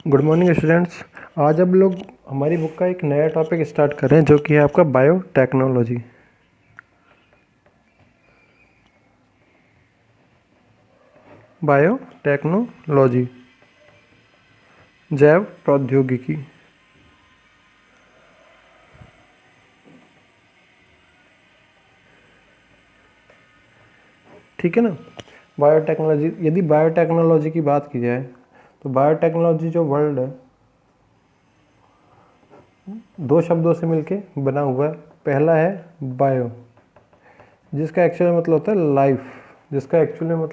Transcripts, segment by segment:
Good morning students. आज हम लोग हमारी बुक का एक नया टॉपिक स्टार्ट कर रहे हैं जो कि है आपका बायोटेक्नोलॉजी। बायोटेक्नोलॉजी, जैव प्रौद्योगिकी। ठीक है ना। बायोटेक्नोलॉजी, यदि बायोटेक्नोलॉजी की बात की जाए तो बायोटेक्नोलॉजी जो वर्ड है दो शब्दों से मिलके बना हुआ है। पहला है बायो, जिसका एक्चुअल मतलब होता है लाइफ,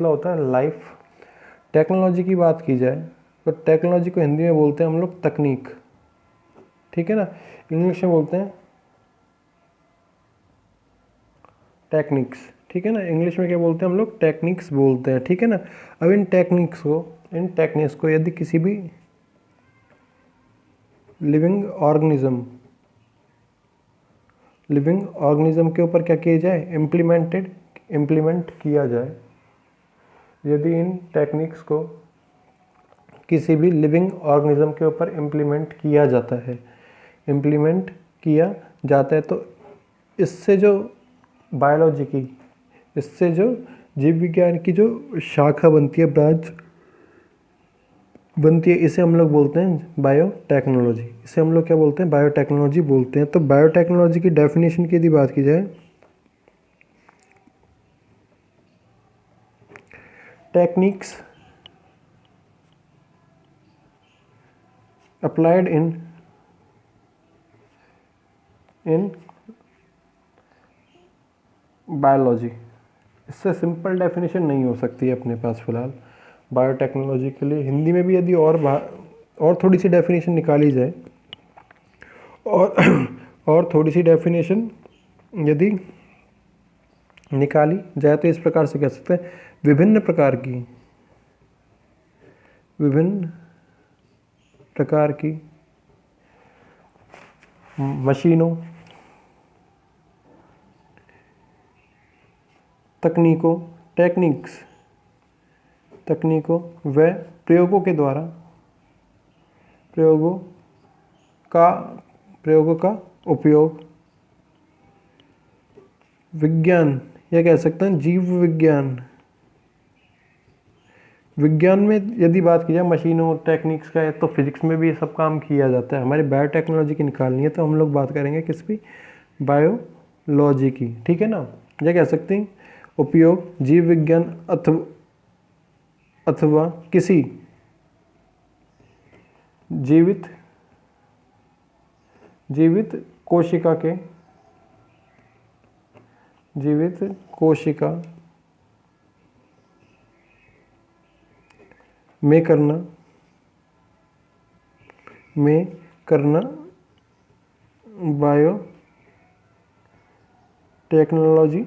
होता है लाइफ। टेक्नोलॉजी की बात की जाए तो टेक्नोलॉजी को हिंदी में बोलते हैं हम लोग तकनीक। ठीक है ना। इंग्लिश में बोलते हैं टेक्निक्स। ठीक है ना। इंग्लिश में क्या बोलते हैं हम लोग? टेक्निक्स बोलते हैं। ठीक है ना। अब इन टेक्निक्स को यदि किसी भी लिविंग ऑर्गेनिज्म के ऊपर क्या किया जाए? इम्प्लीमेंट किया जाए। यदि इन टेक्निक्स को किसी भी लिविंग ऑर्गेनिज्म के ऊपर इम्प्लीमेंट किया जाता है तो इससे जो जीव विज्ञान की जो शाखा बनती है, ब्रांच बनती है, इसे हम लोग बोलते हैं बायोटेक्नोलॉजी। इसे हम लोग क्या बोलते हैं? बायोटेक्नोलॉजी बोलते हैं। तो बायोटेक्नोलॉजी की डेफिनेशन की यदि बात की जाए, टेक्निक्स अप्लाइड इन बायोलॉजी। इससे सिंपल डेफिनेशन नहीं हो सकती है अपने पास फिलहाल बायोटेक्नोलॉजी के लिए। हिंदी में भी यदि और थोड़ी सी डेफिनेशन निकाली जाए और थोड़ी सी डेफिनेशन यदि निकाली जाए तो इस प्रकार से कह सकते हैं, विभिन्न प्रकार की मशीनों, तकनीकों व प्रयोगों का उपयोग विज्ञान, या कह सकते हैं जीव विज्ञान में यदि बात की जाए मशीनों टेक्निक्स का है, तो फिजिक्स में भी ये सब काम किया जाता है। हमारी बायोटेक्नोलॉजी की निकालनी है तो हम लोग बात करेंगे किस भी? बायोलॉजी की। ठीक है ना। या कह सकते हैं उपयोग जीव विज्ञान अथवा किसी जीवित कोशिका में करना बायोटेक्नोलॉजी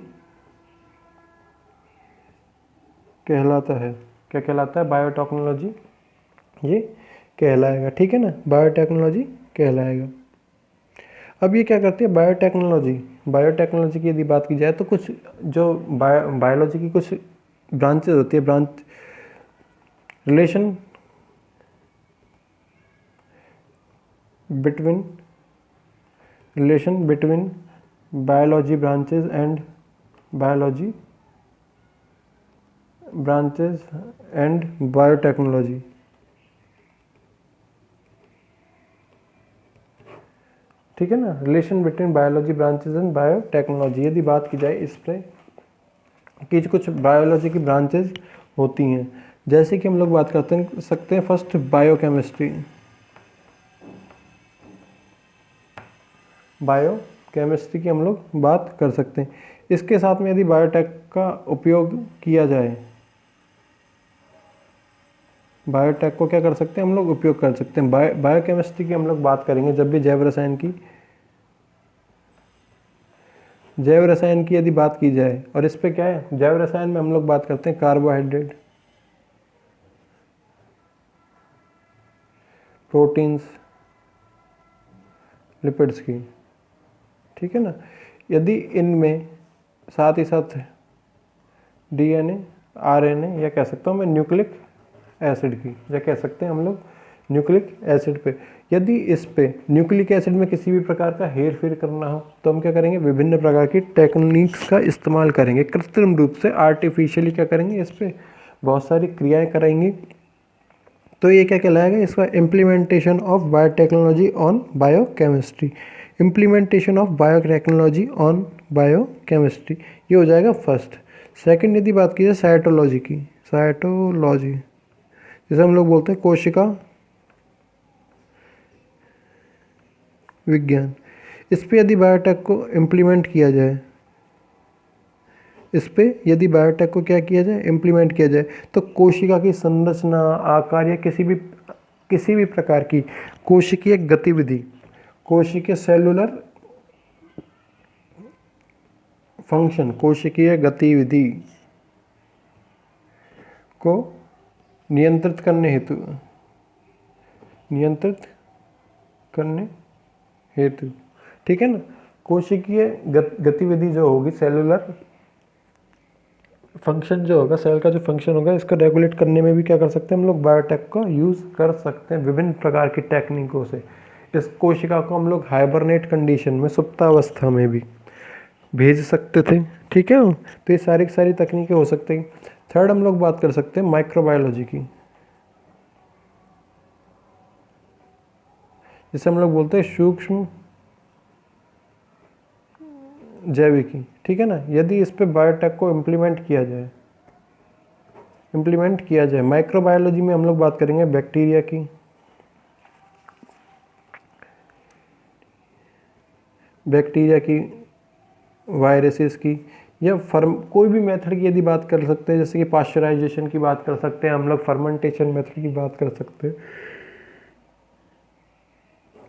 कहलाता है। क्या कहलाता है? बायोटेक्नोलॉजी ये कहलाएगा। ठीक है ना। बायोटेक्नोलॉजी कहलाएगा। अब ये क्या करती है बायोटेक्नोलॉजी की यदि बात की जाए तो कुछ जो बायोलॉजी की कुछ ब्रांचेस होती है, relation between biology branches and biotechnology. ठीक है ना। Relation between biology branches and biotechnology. यदि बात की जाए इस पे कि कुछ बायोलॉजी की ब्रांचेस होती हैं, जैसे कि हम लोग बात करते सकते हैं फर्स्ट बायोकेमिस्ट्री की हम लोग बात कर सकते हैं। इसके साथ में यदि बायोटेक का उपयोग किया जाए, बायोटेक को क्या कर सकते हैं हम लोग? उपयोग कर सकते हैं। बायोकेमिस्ट्री की हम लोग बात करेंगे जब भी जैव रसायन की यदि बात की जाए, और इस पे क्या है, जैव रसायन में हम लोग बात करते हैं कार्बोहाइड्रेट, प्रोटीन्स, लिपिड्स की। ठीक है ना। यदि इनमें साथ ही साथ DNA, RNA, या कह सकता हूँ मैं न्यूक्लिक एसिड की, या कह सकते हैं हम लोग न्यूक्लिक एसिड पे। यदि इस पे न्यूक्लिक एसिड में किसी भी प्रकार का हेर फेर करना हो तो हम क्या करेंगे, विभिन्न प्रकार की टेक्निक्स का इस्तेमाल करेंगे, कृत्रिम रूप से आर्टिफिशियली क्या करेंगे, इस पे बहुत सारी क्रियाएं कराएंगे। तो ये क्या कहलाएगा, इसका implementation of biotechnology on biochemistry. Implementation of biotechnology on biochemistry, ये हो जाएगा फर्स्ट। सेकंड यदि बात की जाए साइटोलॉजी की, साइटोलॉजी जैसे हम लोग बोलते हैं कोशिका विज्ञान, इस पे यदि बायोटेक को इम्प्लीमेंट किया जाए, इस पे यदि बायोटेक को क्या किया जाए, इम्प्लीमेंट किया जाए, तो कोशिका की संरचना, आकार या किसी भी प्रकार की कोशिकीय गतिविधि, कोशिकीय सेलुलर फंक्शन, कोशिकीय गतिविधि को नियंत्रित करने हेतु, ठीक है ना, कोशिकीय गतिविधि जो होगी, सेलुलर फंक्शन जो होगा, सेल का जो फंक्शन होगा, इसको रेगुलेट करने में भी क्या कर सकते हैं हम लोग, बायोटेक का यूज़ कर सकते हैं विभिन्न प्रकार की टेक्निकों से। इस कोशिका को हम लोग हाइबरनेट कंडीशन में, सुप्तावस्था में भी भेज सकते थे, ठीक है। तो ये सारी की सारी तकनीकें हो सकती हैं। थर्ड हम लोग बात कर सकते हैं माइक्रोबायोलॉजी की, जिसे हम लोग बोलते हैं सूक्ष्म जैविकी, ठीक है ना। यदि इस पे बायोटेक को इम्प्लीमेंट किया जाए, माइक्रोबायोलॉजी में हम लोग बात करेंगे बैक्टीरिया की, वायरसेस की, या कोई भी मेथड की यदि बात कर सकते हैं, जैसे कि पाश्चराइजेशन की बात कर सकते हैं हम लोग, फर्मेंटेशन मेथड की बात कर सकते हैं,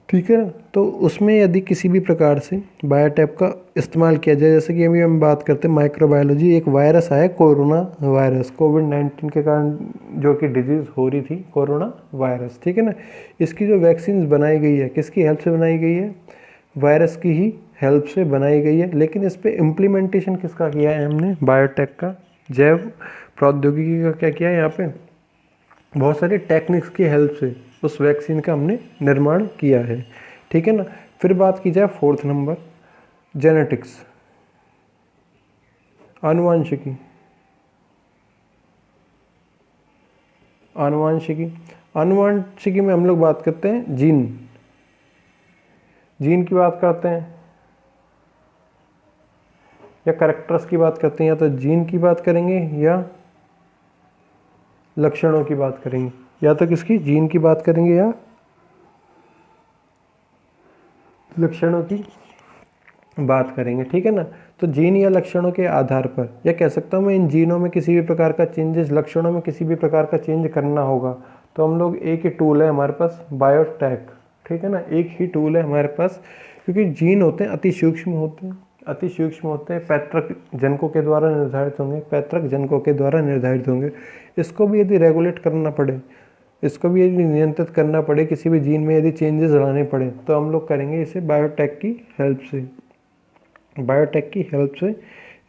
ठीक है। तो उसमें यदि किसी भी प्रकार से बायोटेक का इस्तेमाल किया जाए, जैसे कि अभी हम बात करते हैं माइक्रोबायोलॉजी, एक वायरस आया कोरोना वायरस, कोविड-19 के कारण जो कि डिजीज़ हो रही थी, कोरोना वायरस, ठीक है ना। इसकी जो वैक्सीन बनाई गई है, किसकी हेल्प से बनाई गई है, वायरस की ही हेल्प से बनाई गई है। लेकिन इस पर इम्प्लीमेंटेशन किसका किया है हमने, बायोटेक का, जैव प्रौद्योगिकी का क्या किया है, यहाँ पे बहुत सारी टेक्निक्स की हेल्प से उस वैक्सीन का हमने निर्माण किया है, ठीक है ना। फिर बात की जाए फोर्थ नंबर, जेनेटिक्स, आनुवांशिकी में हम लोग बात करते हैं जीन की बात करते हैं, या कैरेक्टर्स की बात करते हैं, या तो जीन की बात करेंगे या लक्षणों की बात करेंगे, या तो किसकी, जीन की बात करेंगे या लक्षणों की बात करेंगे, ठीक है ना। तो जीन या लक्षणों के आधार पर, या कह सकता हूँ मैं, इन जीनों में किसी भी प्रकार का चेंजेस, लक्षणों में किसी भी प्रकार का चेंज करना होगा, तो हम लोग एक ही टूल है हमारे पास, बायोटेक, ठीक है ना। एक ही टूल है हमारे पास, क्योंकि जीन होते हैं अति सूक्ष्म होते हैं, पैतृक जनकों के द्वारा निर्धारित होंगे, इसको भी यदि रेगुलेट करना पड़े, इसको भी यदि नियंत्रित करना पड़े, किसी भी जीन में यदि चेंजेस लाने पड़े, तो हम लोग करेंगे इसे बायोटेक की हेल्प से।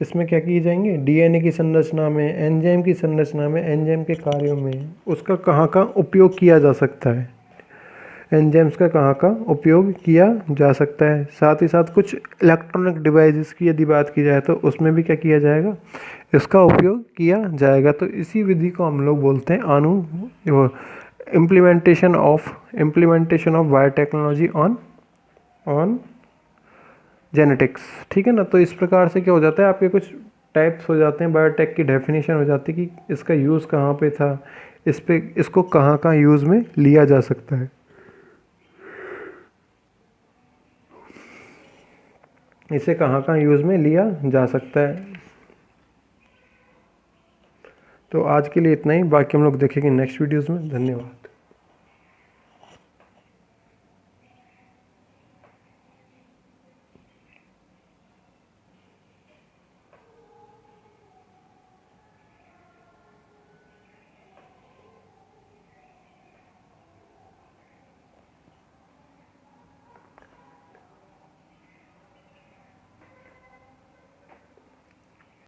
इसमें क्या किए जाएंगे, डीएनए की संरचना में, एंजाइम की संरचना में, एंजाइम के कार्यों में उसका कहाँ उपयोग किया जा सकता है, एंजाइम्स का कहाँ उपयोग किया जा सकता है। साथ ही साथ कुछ इलेक्ट्रॉनिक डिवाइसेस की यदि बात की जाए, तो उसमें भी क्या किया जाएगा, इसका उपयोग किया जाएगा। तो इसी विधि को हम लोग बोलते हैं implementation of biotechnology on genetics, ठीक है ना। तो इस प्रकार से क्या हो जाता है, आपके कुछ टाइप्स हो जाते हैं, बायोटेक की डेफिनेशन हो जाती है कि इसका यूज़ कहाँ पे था, इसको कहाँ यूज़ में लिया जा सकता है, इसे कहाँ यूज़ में लिया जा सकता है। तो आज के लिए इतना ही, बाकी हम लोग देखेंगे नेक्स्ट वीडियोज़ में। धन्यवाद।